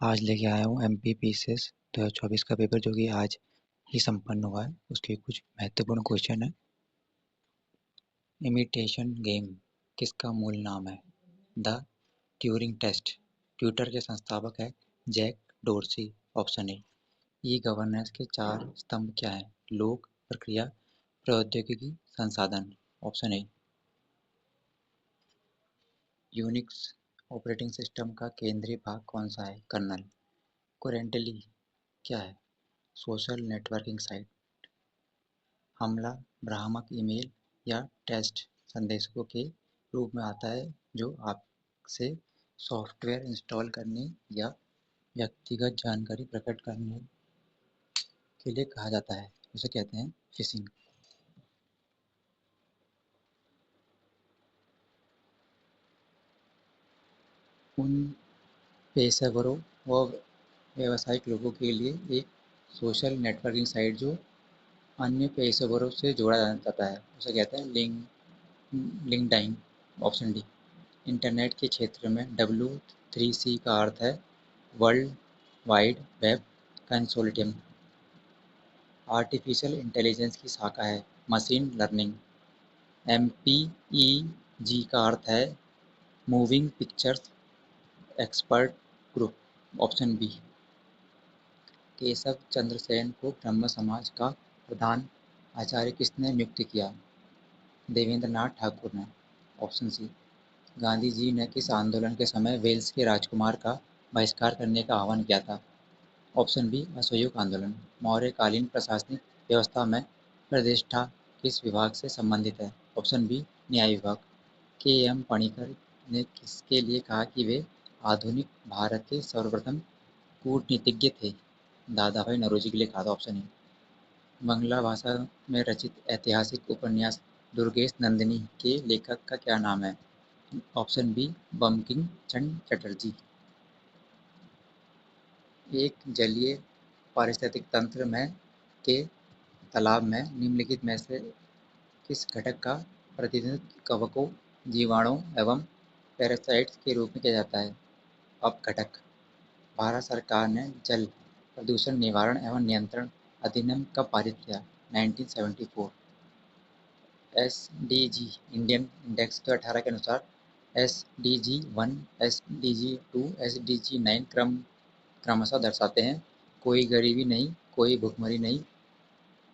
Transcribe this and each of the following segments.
आज लेके आया हूँ एमपीपीसीएस 2024 का पेपर जो कि आज ही संपन्न हुआ है। उसके कुछ महत्वपूर्ण क्वेश्चन है। इमिटेशन गेम किसका मूल नाम है? The Turing test. ट्विटर के संस्थापक है Jack Dorsey. Option A. E governance के चार स्तंभ क्या हैं? लोग, प्रक्रिया, प्रौद्योगिकी, संसाधन। Option A. Unix operating system का केंद्रीय भाग कौन सा है? कर्नल। कोरेंटली क्या है? Social networking site. हमला भ्रामक ईमेल या टेक्स्ट संदेशों के रूप में आता है जो आपसे सॉफ्टवेयर इंस्टॉल करने या व्यक्तिगत जानकारी प्रकट करने के लिए कहा जाता है। उसे कहते हैं फिशिंग। उन पेशेवरों व व्यावसायिक लोगों के लिए एक सोशल नेटवर्किंग साइट जो अन्य पेशेवरों से जोड़ा जाता है उसे कहते हैं लिंक्डइन। Option D. इंटरनेट के क्षेत्र में W3C का अर्थ है world wide web consortium. Artificial intelligence की शाखा है मशीन लर्निंग। MPEG का अर्थ है moving pictures expert group. Option B. Keshab Chandra Sen को ब्रह्म समाज का प्रधान आचार्य किसने नियुक्त किया? देवेंद्र नाथ ठाकुर ने। Option C. गांधी जी ने किस आंदोलन के समय वेल्स के राजकुमार का बहिष्कार करने का आह्वान किया था? Option B. असहयोग आंदोलन। मौर्यकालीन प्रशासनिक व्यवस्था में प्रतिष्ठा किस विभाग से संबंधित है? Option B. न्याय विभाग। K.M. पणिकर ने किसके लिए कहा कि वे आधुनिक भारत के सर्वप्रथम कूटनीतिज्ञ थे? दादा भाई नौरोजी के लिए कहा था। Option A. बांग्ला भाषा में रचित ऐतिहासिक उपन्यास दुर्गेश नंदिनी के लेखक का क्या नाम है? Option B. बंकिम चंद्र चटर्जी। एक जलीय पारिस्थितिक तंत्र में के तालाब में निम्नलिखित में से किस घटक का प्रतिनिधित्व कवकों, जीवाणुओं एवं पैरासाइट्स के रूप में किया जाता है? अपघटक। भारत सरकार ने जल प्रदूषण निवारण एवं नियंत्रण अधिनियम कब पारित किया? 1974। SDG इंडियन इंडेक्स 2018 के अनुसार SDG 1, SDG 2, SDG 9 क्रमशः दर्शाते हैं कोई गरीबी नहीं, कोई भुखमरी नहीं,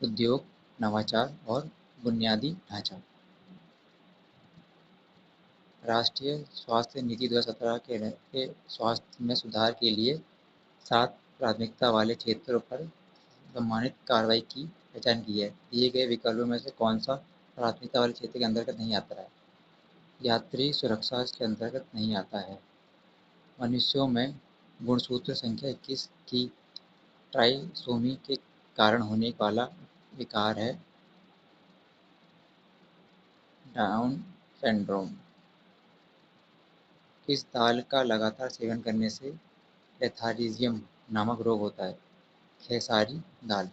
उद्योग, नवाचार और बुनियादी ढांचा। राष्ट्रीय स्वास्थ्य नीति 2017 के स्वास्थ्य में सुधार के लिए 7 प्राथमिकता वाले क्षेत्रों पर सम्मानित कार्रवाई की पहचान की है। दिए गए विकल्पों में से कौन सा प्राथमिकता वाले क्षेत्र के अंतर्गत नहीं आता है? यात्री सुरक्षा के अंतर्गत नहीं आता है। मनुष्यों में गुणसूत्र संख्या 21 की ट्राइसोमी के कारण होने वाला विकार है डाउन सिंड्रोम। किस दाल का लगातार सेवन करने से लेथार्जियम नामक रोग होता है? खेसारी दाल।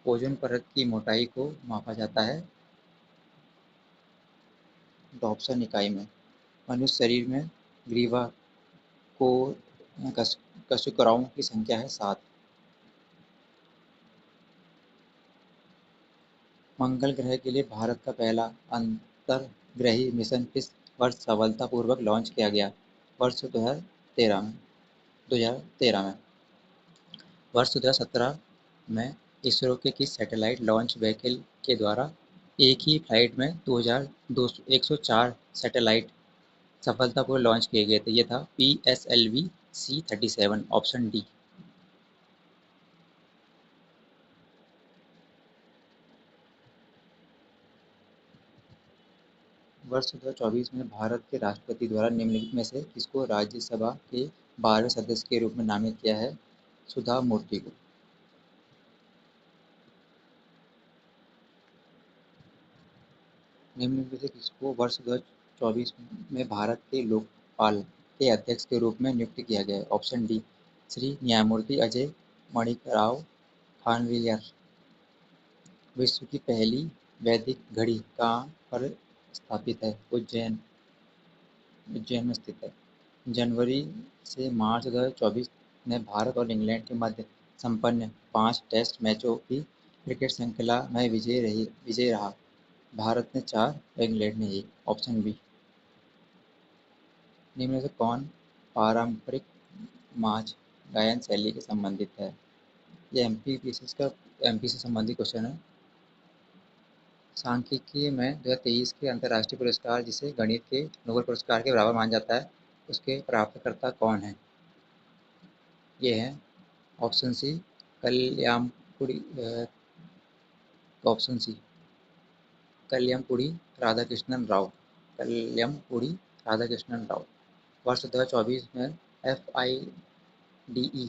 ओजोन परत की मोटाई को मापा जाता है डॉप्सन इकाई में। मनुष्य शरीर में ग्रीवा को कोशिकाओं की संख्या है 7। मंगल ग्रह के लिए भारत का पहला अंतर्ग्रही मिशन किस वर्ष सफलतापूर्वक लॉन्च किया गया? वर्ष 2013 में। 2013 में। वर्ष 2017 में इसरो के किस सैटेलाइट लॉन्च व्हीकल के द्वारा एक ही फ्लाइट में 104 सैटेलाइट सफलतापूर्वक लॉन्च किए गए थे? ये था PSLV C-37। Option D. वर्ष 2024 में भारत के राष्ट्रपति द्वारा निम्नलिखित में से किसको राज्यसभा के 12वें सदस्य के रूप में नामित किया है? सुधा मूर्ति को। निम्नलिखित में से किसको वर्ष 2024 में भारत के लोकपाल के अध्यक्ष के रूप में नियुक्त किया गया है? Option D. श्री न्यायमूर्ति अजय मणिकराव खानविलकर। विश्व की पहली वैदिक घड़ी कहाँ पर स्थापित है? उज्जैन। उज्जैन में स्थित है। जनवरी से मार्च 2024 में भारत और इंग्लैंड के मध्य संपन्न 5 टेस्ट मैचों की क्रिकेट श्रृंखला में विजय रहा। भारत ने 4, इंग्लैंड ने 1। Option B. निम्न में से कौन पारंपरिक नाच गायन शैली से संबंधित है? ये एमपी से संबंधित क्वेश्चन है। सांख्यिकी में 2023 के अंतर्राष्ट्रीय पुरस्कार, जिसे गणित के नोबेल पुरस्कार के बराबर माना जाता है, उसके प्राप्तकर्ता कौन हैं? ये हैं option C Kalyanpuri option C Kalyanpuri Radhakrishnan Rao. Kalyanpuri Radhakrishnan Rao. वर्ष 2024 में FIDE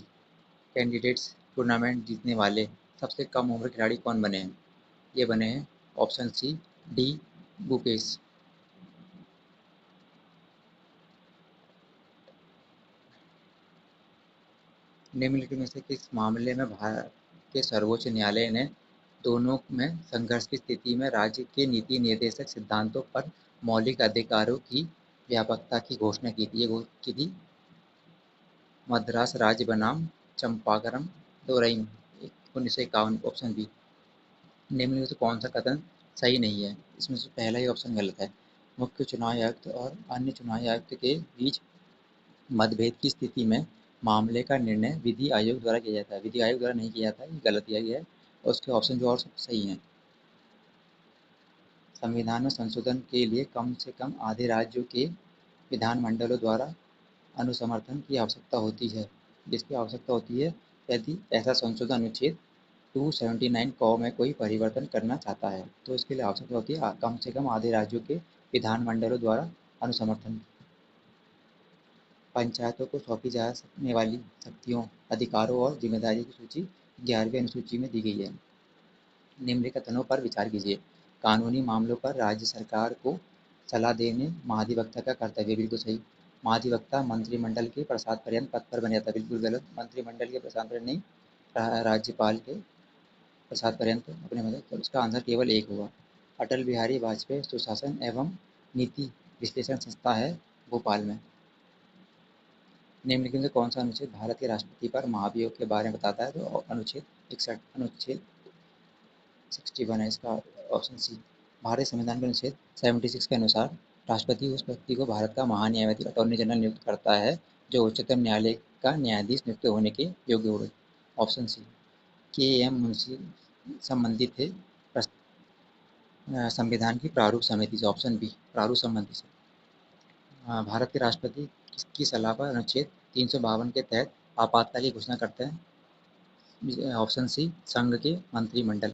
कैंडिडेट्स टूर्नामेंट जीतने वाले सबसे कम उम्र खिलाड़ी कौन बने हैं? ये बने हैं ऑप्शन सी डी गुकेश। निम्नलिखित में से किस मामले में भारत के सर्वोच्च न्यायालय ने दोनों में संघर्ष की स्थिति में राज्य के नीति निर्देशक सिद्धांतों पर मौलिक अधिकारों की व्यापकता की घोषणा की थी? की थी मद्रास राज्य बनाम चंपाकरम दोरई 1951। Option B. निम्न में से कौन सा कथन सही नहीं है? इसमें से पहला ही ऑप्शन गलत है। मुख्य चुनाव आयुक्त और अन्य चुनाव आयुक्त के बीच मतभेद की स्थिति में मामले का निर्णय विधि आयोग द्वारा किया जाता है। विधि आयोग द्वारा नहीं किया जाता है, ये गलत किया गया है। और उसके ऑप्शन जो और सब सही हैं। संविधान में संशोधन के लिए कम से कम आधे राज्यों के विधानमंडलों द्वारा अनुसमर्थन की आवश्यकता होती है। जिसकी आवश्यकता होती है यदि ऐसा संशोधन अनुच्छेद 279 क में कोई परिवर्तन करना चाहता है, तो इसके लिए आवश्यकता होती है कम से कम आधे राज्यों के विधानमंडलों द्वारा अनुसमर्थन। पंचायतों को सौंपी जा सकने वाली शक्तियों, अधिकारों और जिम्मेदारियों की सूची 11वीं अनुसूची में दी गई है। निम्नलिखित कथनों पर विचार कीजिए। कानूनी मामलों पर राज्य सरकार को सलाह देने महाधिवक्ता का कर्तव्य। बिल्कुल सही। महाधिवक्ता मंत्रिमंडल के प्रसाद पर्यंत पद पर बने रहता है। बिल्कुल गलत। मंत्रिमंडल के प्रसाद पर्यंत नहीं, राज्यपाल के प्रसाद पर्यंत अपने मतलब, तो इसका आंसर केवल एक होगा। अटल बिहारी वाजपेयी सुशासन एवं नीति विश्लेषण संस्था है भोपाल में। निम्नलिखित में कौन सा अनुच्छेद भारत के राष्ट्रपति पर महाभियोग के बारे में बताता है? तो अनुच्छेद 61, अनुच्छेद 61 है इसका ऑप्शन सी। भारतीय संविधान के अनुच्छेद 76 के अनुसार राष्ट्रपति उस व्यक्ति को भारत का महान्यायवादी अटॉर्नी जनरल नियुक्त करता है जो उच्चतम न्यायालय का न्यायाधीश नियुक्त होने के योग्य हो। Option C. KM मुंशी संबंधित थे संविधान की प्रारूप समिति से। ऑप्शन बी प्रारूप समिति से। भारत के राष्ट्रपति किसकी सलाह पर अनुच्छेद 352 के तहत आपातकाल की घोषणा करते हैं? ऑप्शन सी संघ के मंत्रिमंडल।